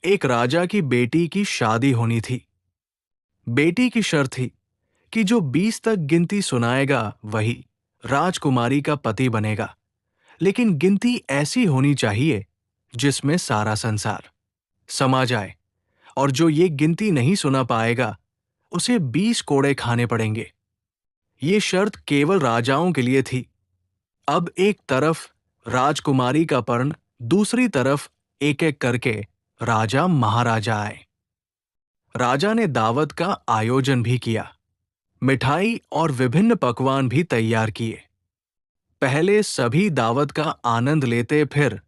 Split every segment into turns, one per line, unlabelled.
एक राजा की बेटी की शादी होनी थी। बेटी की शर्त थी कि जो 20 तक गिनती सुनाएगा वही राजकुमारी का पति बनेगा, लेकिन गिनती ऐसी होनी चाहिए जिसमें सारा संसार समा जाए, और जो ये गिनती नहीं सुना पाएगा उसे 20 कोड़े खाने पड़ेंगे। ये शर्त केवल राजाओं के लिए थी। अब एक तरफ राजकुमारी का पर्ण, दूसरी तरफ एक एक करके राजा महाराजा आए। राजा ने दावत का आयोजन भी किया, मिठाई और विभिन्न पकवान भी तैयार किए। पहले सभी दावत का आनंद लेते, फिर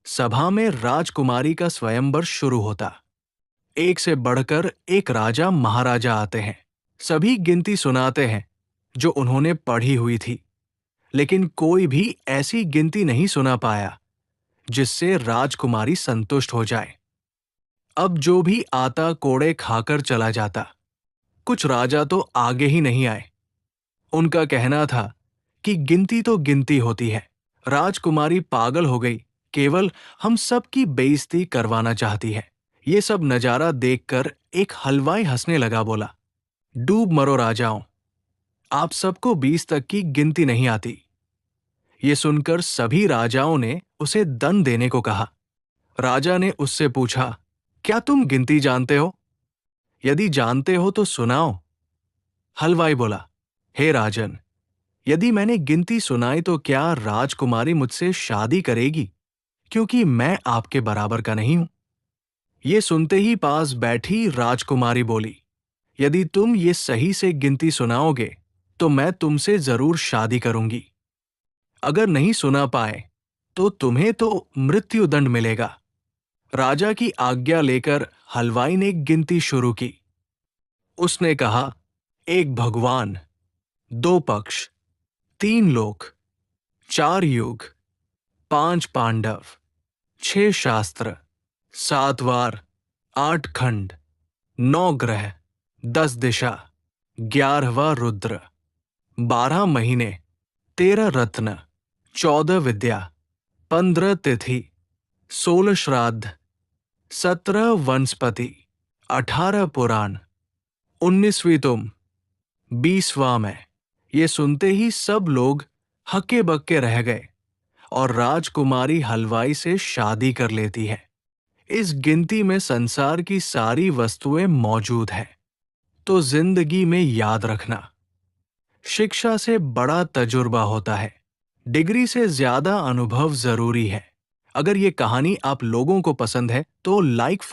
सभा में राजकुमारी का स्वयंवर शुरू होता। एक से बढ़कर एक राजा महाराजा आते हैं, सभी गिनती सुनाते हैं जो उन्होंने पढ़ी हुई थी, लेकिन कोई भी ऐसी गिनती नहीं सुना पाया जिससे राजकुमारी संतुष्ट हो जाए। अब जो भी आता कोड़े खाकर चला जाता। कुछ राजा तो आगे ही नहीं आए। उनका कहना था कि गिनती तो गिनती होती है, राजकुमारी पागल हो गई, केवल हम सब की बेइज्जती करवाना चाहती है। ये सब नजारा देखकर एक हलवाई हंसने लगा, बोला, डूब मरो राजाओं, आप सबको 20 तक की गिनती नहीं आती। ये सुनकर सभी राजाओं ने उसे दंड देने को कहा। राजा ने उससे पूछा, क्या तुम गिनती जानते हो? यदि जानते हो तो सुनाओ। हलवाई बोला, हे राजन, यदि मैंने गिनती सुनाई तो क्या राजकुमारी मुझसे शादी करेगी, क्योंकि मैं आपके बराबर का नहीं हूं। ये सुनते ही पास बैठी राजकुमारी बोली, यदि तुम ये सही से गिनती सुनाओगे तो मैं तुमसे जरूर शादी करूंगी। अगर नहीं सुना पाए तो तुम्हें तो मृत्युदंड मिलेगा। राजा की आज्ञा लेकर हलवाई ने गिनती शुरू की। उसने कहा, एक भगवान, 2 पक्ष, 3 लोक, 4 युग, 5 पांडव, 6 शास्त्र, 7 वार, 8 खंड, 9 ग्रह, 10 दिशा, 11वां रुद्र, 12 महीने, 13 रत्न, 14 विद्या, 15 तिथि, 16 श्राद्ध, 17 वनस्पति, 18 पुराण, 19वीं तुम, 20वां मैं। ये सुनते ही सब लोग हक्के बक्के रह गए और राजकुमारी हलवाई से शादी कर लेती है। इस गिनती में संसार की सारी वस्तुएं मौजूद हैं। तो जिंदगी में याद रखना, शिक्षा से बड़ा तजुर्बा होता है, डिग्री से ज्यादा अनुभव जरूरी है। अगर ये कहानी आप लोगों को पसंद है तो लाइक